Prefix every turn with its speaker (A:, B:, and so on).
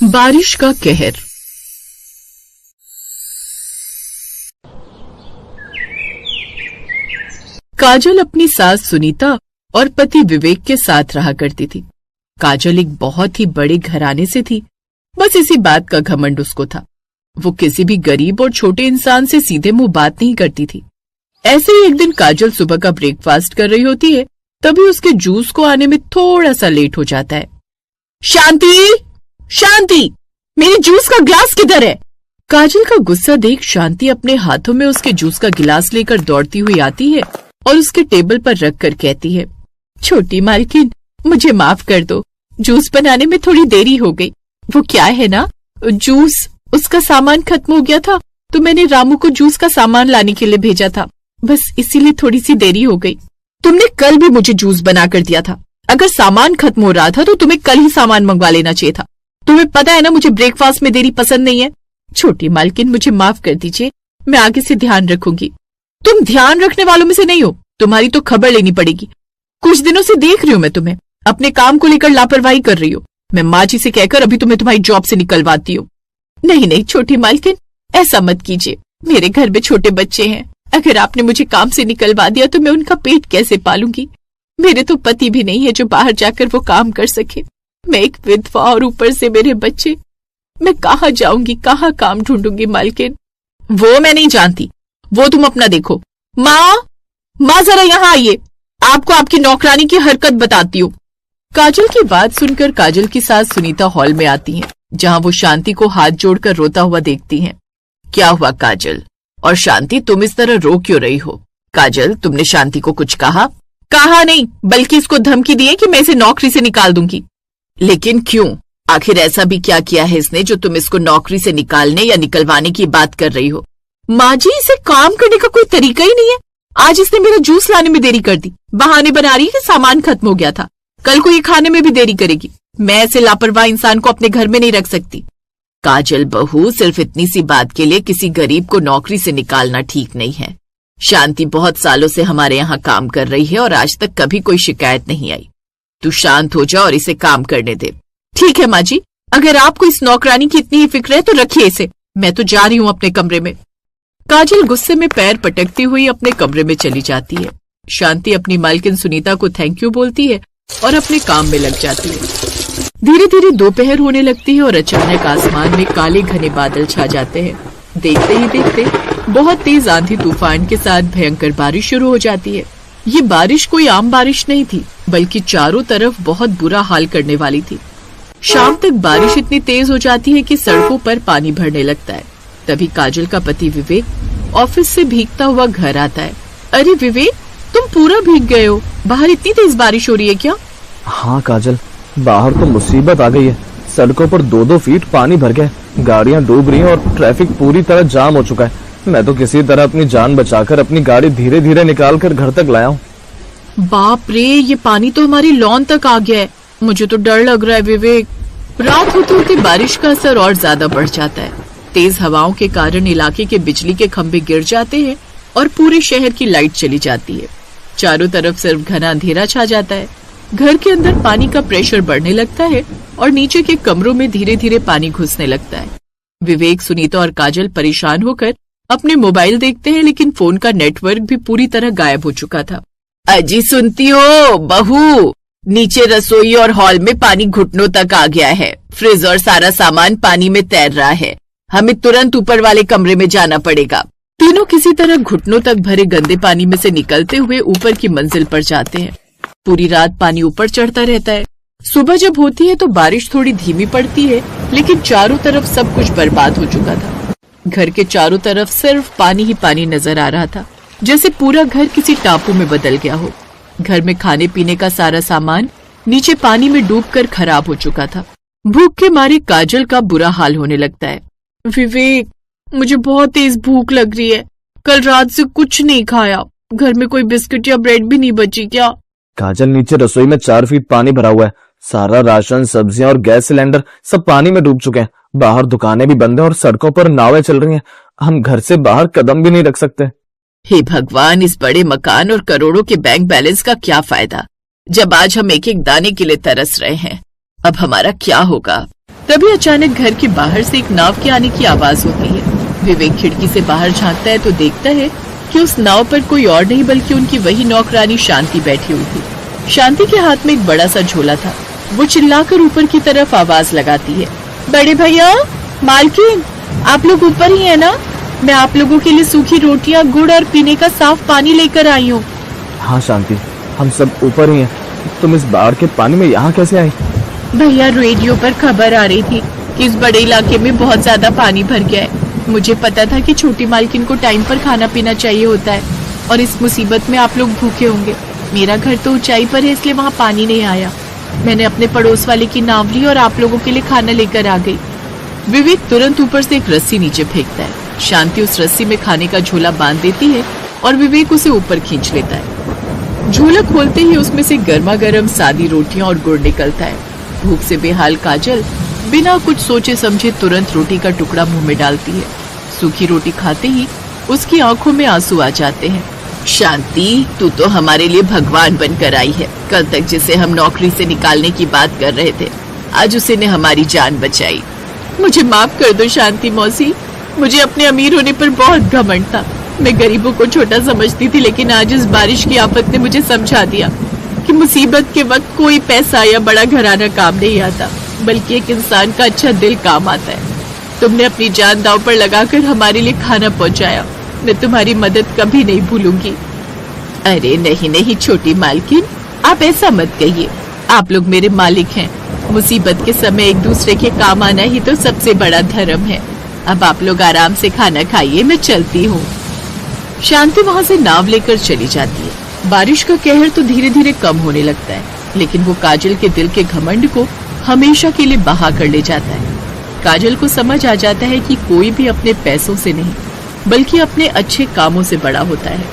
A: बारिश का कहर। काजल अपनी सास सुनीता और पति विवेक के साथ रहा करती थी। काजल एक बहुत ही बड़े घराने से थी, बस इसी बात का घमंड उसको था। वो किसी भी गरीब और छोटे इंसान से सीधे मुंह बात नहीं करती थी। ऐसे ही एक दिन काजल सुबह का ब्रेकफास्ट कर रही होती है, तभी उसके जूस को आने में थोड़ा सा लेट हो जाता है। शांति, शांति, मेरे जूस का ग्लास किधर है? काजल का गुस्सा देख शांति अपने हाथों में उसके जूस का गिलास लेकर दौड़ती हुई आती है और उसके टेबल पर रख कर कहती है, छोटी मालकिन, मुझे माफ कर दो, जूस बनाने में थोड़ी देरी हो गई। वो क्या है ना, जूस उसका सामान खत्म हो गया था, तो मैंने रामू को जूस का सामान लाने के लिए भेजा था, बस इसीलिए थोड़ी सी देरी हो गई। तुमने कल भी मुझे जूस बना कर दिया था। अगर सामान खत्म हो रहा था तो तुम्हें कल ही सामान मंगवा लेना चाहिए था। तुम्हें पता है ना मुझे ब्रेकफास्ट में देरी पसंद नहीं है। छोटी मालकिन, मुझे माफ कर दीजिए, मैं आगे से ध्यान रखूंगी। तुम ध्यान रखने वालों में से नहीं हो, तुम्हारी तो खबर लेनी पड़ेगी। कुछ दिनों से देख रही हूँ मैं तुम्हें, अपने काम को लेकर लापरवाही कर रही हो। मैं माँ जी से कहकर अभी तुम्हें तुम्हारी जॉब से निकलवाती हूँ। नहीं नहीं छोटी मालकिन, ऐसा मत कीजिए, मेरे घर में छोटे बच्चे हैं। अगर आपने मुझे काम से निकलवा दिया तो मैं उनका पेट कैसे पालूंगी? मेरे तो पति भी नहीं है जो बाहर जाकर वो काम कर सके। मैं एक विधवा और ऊपर से मेरे बच्चे, मैं कहाँ जाऊंगी, कहाँ काम ढूंढूंगी मालकिन? वो मैं नहीं जानती, वो तुम अपना देखो। माँ जरा यहाँ आइए, आपको आपकी नौकरानी की हरकत बताती हूँ। काजल की बात सुनकर काजल की सास सुनीता हॉल में आती हैं, जहाँ वो शांति को हाथ जोड़कर रोता हुआ देखती हैं। क्या हुआ काजल? और शांति, तुम इस तरह रो क्यों रही हो? काजल, तुमने शांति को कुछ कहा? कहा नहीं, बल्कि इसको धमकी दी है कि मैं इसे नौकरी से निकाल दूंगी। लेकिन क्यों? आखिर ऐसा भी क्या किया है इसने जो तुम इसको नौकरी से निकालने या निकलवाने की बात कर रही हो? माँ जी, इसे काम करने का कोई तरीका ही नहीं है। आज इसने मेरा जूस लाने में देरी कर दी, बहाने बना रही है कि सामान खत्म हो गया था। कल को ये खाने में भी देरी करेगी। मैं ऐसे लापरवाह इंसान को अपने घर में नहीं रख सकती। काजल बहू, सिर्फ इतनी सी बात के लिए किसी गरीब को नौकरी से निकालना ठीक नहीं है। शांति बहुत सालों से हमारे यहाँ काम कर रही है और आज तक कभी कोई शिकायत नहीं आई। तू शांत हो जा और इसे काम करने दे। ठीक है माँ जी, अगर आपको इस नौकरानी की इतनी ही फिक्र है तो रखिए इसे, मैं तो जा रही हूँ अपने कमरे में। काजल गुस्से में पैर पटकती हुई अपने कमरे में चली जाती है। शांति अपनी मालकिन सुनीता को थैंक यू बोलती है और अपने काम में लग जाती है। धीरे धीरे दोपहर होने लगती है और अचानक आसमान में काले घने बादल छा जाते हैं। देखते ही देखते बहुत तेज आंधी तूफान के साथ भयंकर बारिश शुरू हो जाती है। ये बारिश कोई आम बारिश नहीं थी, बल्कि चारों तरफ बहुत बुरा हाल करने वाली थी। शाम तक बारिश इतनी तेज हो जाती है कि सड़कों पर पानी भरने लगता है। तभी काजल का पति विवेक ऑफिस से भीगता हुआ घर आता है। अरे विवेक, तुम पूरा भीग गए हो, बाहर इतनी तेज बारिश हो रही है क्या?
B: हाँ काजल, बाहर तो मुसीबत आ गई है। सड़कों पर 2-2 फीट पानी भर गया, गाड़ियां डूब रही हैं और ट्रैफिक पूरी तरह जाम हो चुका है। मैं तो किसी तरह अपनी जान बचाकर अपनी गाड़ी धीरे धीरे निकाल कर घर तक लाया हूँ।
A: बाप रे, ये पानी तो हमारी लॉन तक आ गया है। मुझे तो डर लग रहा है विवेक। रात होते होते बारिश का असर और ज्यादा बढ़ जाता है। तेज हवाओं के कारण इलाके के बिजली के खंभे गिर जाते हैं और पूरे शहर की लाइट चली जाती है। चारों तरफ सिर्फ घना अंधेरा छा जाता है। घर के अंदर पानी का प्रेशर बढ़ने लगता है और नीचे के कमरों में धीरे धीरे पानी घुसने लगता है। विवेक, सुनीता और काजल परेशान होकर अपने मोबाइल देखते हैं, लेकिन फोन का नेटवर्क भी पूरी तरह गायब हो चुका था। अजी सुनती हो बहू, नीचे रसोई और हॉल में पानी घुटनों तक आ गया है। फ्रिज और सारा सामान पानी में तैर रहा है। हमें तुरंत ऊपर वाले कमरे में जाना पड़ेगा। तीनों किसी तरह घुटनों तक भरे गंदे पानी में से निकलते हुए ऊपर की मंजिल पर जाते हैं। पूरी रात पानी ऊपर चढ़ता रहता है। सुबह जब होती है तो बारिश थोड़ी धीमी पड़ती है, लेकिन चारों तरफ सब कुछ बर्बाद हो चुका था। घर के चारों तरफ सिर्फ पानी ही पानी नजर आ रहा था, जैसे पूरा घर किसी टापू में बदल गया हो। घर में खाने पीने का सारा सामान नीचे पानी में डूबकर खराब हो चुका था। भूख के मारे काजल का बुरा हाल होने लगता है। विवेक, मुझे बहुत तेज भूख लग रही है। कल रात से कुछ नहीं खाया। घर में कोई बिस्किट या ब्रेड भी नहीं बची क्या?
B: काजल, नीचे रसोई में 4 फीट पानी भरा हुआ है। सारा राशन, सब्जियां और गैस सिलेंडर सब पानी में डूब चुके हैं। बाहर दुकानें भी बंद हैं और सड़कों पर नावें चल रही हैं। हम घर से बाहर कदम भी नहीं रख सकते।
A: हे भगवान, इस बड़े मकान और करोड़ों के बैंक बैलेंस का क्या फायदा, जब आज हम एक एक दाने के लिए तरस रहे हैं। अब हमारा क्या होगा? तभी अचानक घर के बाहर से एक नाव के आने की आवाज होती है। विवेक खिड़की से बाहर झांकता है तो देखता है कि उस नाव पर कोई और नहीं बल्कि उनकी वही नौकरानी शांति बैठी हुई थी। शांति के हाथ में एक बड़ा सा झोला था। वो चिल्लाकर ऊपर की तरफ आवाज लगाती है, बड़े भैया, मालकिन, आप लोग ऊपर ही है ना? मैं आप लोगों के लिए सूखी रोटियां, गुड़ और पीने का साफ पानी लेकर आई हूँ।
B: हाँ शांति, हम सब ऊपर ही हैं। तुम इस बाढ़ के पानी में यहाँ कैसे आई?
A: भैया, रेडियो पर खबर आ रही थी कि इस बड़े इलाके में बहुत ज्यादा पानी भर गया है। मुझे पता था कि छोटी मालकिन को टाइम पर खाना पीना चाहिए होता है और इस मुसीबत में आप लोग भूखे होंगे। मेरा घर तो ऊंचाई पर है, इसलिए वहाँ पानी नहीं आया। मैंने अपने पड़ोस वाले की नाव ली और आप लोगों के लिए खाना लेकर आ गई। विवेक तुरंत ऊपर से एक रस्सी नीचे फेंकता है। शांति उस रस्सी में खाने का झोला बांध देती है और विवेक उसे ऊपर खींच लेता है। झोला खोलते ही उसमें से गर्मा गर्म सादी रोटियां और गुड़ निकलता है। भूख से बेहाल काजल बिना कुछ सोचे समझे तुरंत रोटी का टुकड़ा मुंह में डालती है। सूखी रोटी खाते ही उसकी आंखों में आंसू आ जाते हैं। शांति, तू तो हमारे लिए भगवान बनकर आई है। कल तक जिसे हम नौकरी से निकालने की बात कर रहे थे, आज उसी ने हमारी जान बचाई। मुझे माफ कर दो शांति मौसी, मुझे अपने अमीर होने पर बहुत घमंड था। मैं गरीबों को छोटा समझती थी, लेकिन आज इस बारिश की आफत ने मुझे समझा दिया कि मुसीबत के वक्त कोई पैसा या बड़ा घराना काम नहीं आता, बल्कि एक इंसान का अच्छा दिल काम आता है। तुमने अपनी जान दांव पर लगाकर हमारे लिए खाना पहुंचाया। मैं तुम्हारी मदद कभी नहीं भूलूंगी। अरे नहीं नहीं छोटी मालकिन, आप ऐसा मत कहिए। आप लोग मेरे मालिक हैं। मुसीबत के समय एक दूसरे के काम आना ही तो सबसे बड़ा धर्म है। अब आप लोग आराम से खाना खाइए, मैं चलती हूँ। शांति वहाँ से नाव लेकर चली जाती है। बारिश का कहर तो धीरे धीरे कम होने लगता है, लेकिन वो काजल के दिल के घमंड को हमेशा के लिए बहा कर ले जाता है। काजल को समझ आ जाता है कि कोई भी अपने पैसों से नहीं, बल्कि अपने अच्छे कामों से बड़ा होता है।